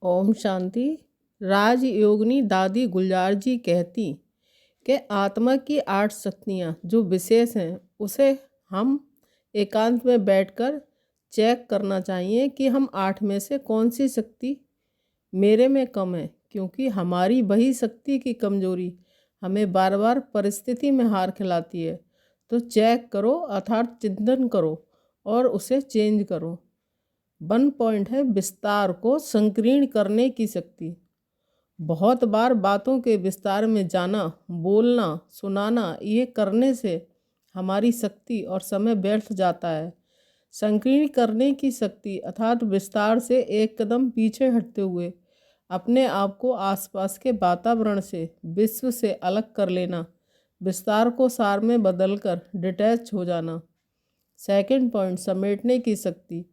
ओम शांति। राजयोगिनी दादी गुलजार जी कहती कि आत्मा की 8 शक्तियाँ जो विशेष हैं उसे हम एकांत में बैठकर चेक करना चाहिए कि हम 8 में से कौन सी शक्ति मेरे में कम है, क्योंकि हमारी वही शक्ति की कमजोरी हमें बार बार परिस्थिति में हार खिलाती है। तो चेक करो अर्थात चिंतन करो और उसे चेंज करो। 1 पॉइंट है विस्तार को संकीर्ण करने की शक्ति। बहुत बार बातों के विस्तार में जाना, बोलना, सुनाना, ये करने से हमारी शक्ति और समय व्यर्थ जाता है। संकीर्ण करने की शक्ति अर्थात विस्तार से एक कदम पीछे हटते हुए अपने आप को आसपास के वातावरण से, विश्व से अलग कर लेना, विस्तार को सार में बदलकर डिटैच हो जाना। 2 पॉइंट समेटने की शक्ति।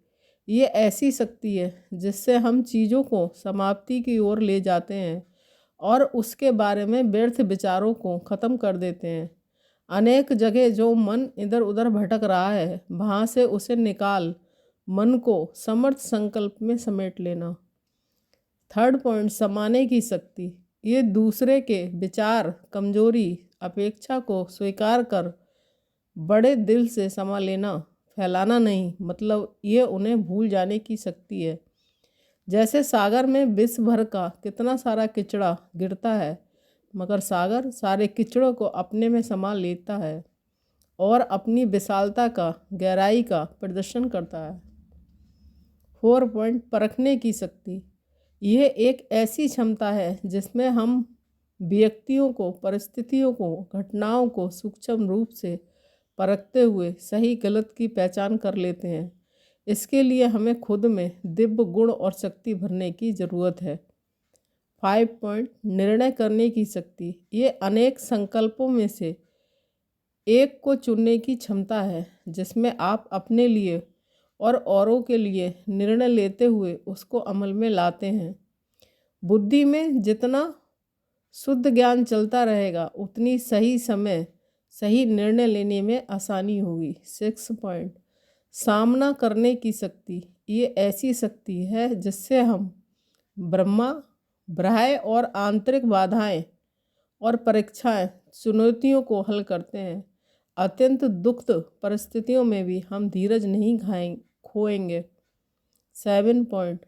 ये ऐसी शक्ति है जिससे हम चीज़ों को समाप्ति की ओर ले जाते हैं और उसके बारे में व्यर्थ विचारों को ख़त्म कर देते हैं। अनेक जगह जो मन इधर उधर भटक रहा है वहाँ से उसे निकाल मन को समर्थ संकल्प में समेट लेना। 3 पॉइंट समाने की शक्ति। ये दूसरे के विचार, कमजोरी, अपेक्षा को स्वीकार कर बड़े दिल से समा लेना, फैलाना नहीं, मतलब ये उन्हें भूल जाने की शक्ति है। जैसे सागर में विश्व भर का कितना सारा किचड़ा गिरता है, मगर सागर सारे किचड़ों को अपने में समा लेता है और अपनी विशालता का, गहराई का प्रदर्शन करता है। 4 पॉइंट परखने की शक्ति। यह एक ऐसी क्षमता है जिसमें हम व्यक्तियों को, परिस्थितियों को, घटनाओं को सूक्ष्म रूप से परखते हुए सही गलत की पहचान कर लेते हैं। इसके लिए हमें खुद में दिव्य गुण और शक्ति भरने की ज़रूरत है। 5 पॉइंट निर्णय करने की शक्ति। ये अनेक संकल्पों में से एक को चुनने की क्षमता है जिसमें आप अपने लिए और औरों के लिए निर्णय लेते हुए उसको अमल में लाते हैं। बुद्धि में जितना शुद्ध ज्ञान चलता रहेगा उतनी सही समय, सही निर्णय लेने में आसानी होगी। 6 पॉइंट सामना करने की शक्ति। ये ऐसी शक्ति है जिससे हम ब्रह्मा, बाह्य और आंतरिक बाधाएं और परीक्षाएं, चुनौतियों को हल करते हैं। अत्यंत दुखद परिस्थितियों में भी हम धीरज नहीं खोएंगे। 7 पॉइंट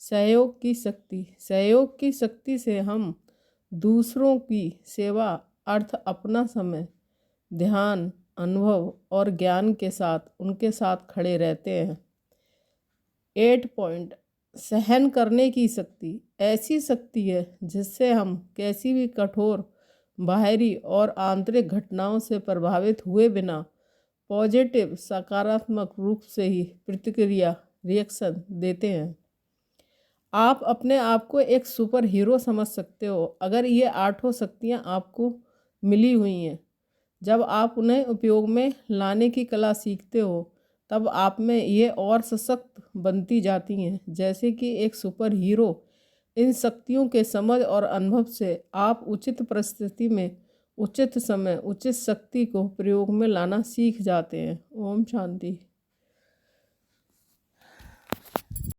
सहयोग की शक्ति। सहयोग की शक्ति से हम दूसरों की सेवा अर्थ अपना समय, ध्यान, अनुभव और ज्ञान के साथ उनके साथ खड़े रहते हैं। 8 पॉइंट सहन करने की शक्ति। ऐसी शक्ति है जिससे हम कैसी भी कठोर बाहरी और आंतरिक घटनाओं से प्रभावित हुए बिना पॉजिटिव, सकारात्मक रूप से ही प्रतिक्रिया, रिएक्शन देते हैं। आप अपने आप को एक सुपर हीरो समझ सकते हो अगर ये 8 शक्तियाँ आपको मिली हुई हैं। जब आप उन्हें उपयोग में लाने की कला सीखते हो तब आप में ये और सशक्त बनती जाती हैं। जैसे कि एक सुपर हीरो, इन शक्तियों के समझ और अनुभव से आप उचित परिस्थिति में उचित समय उचित शक्ति को प्रयोग में लाना सीख जाते हैं। ओम शांति।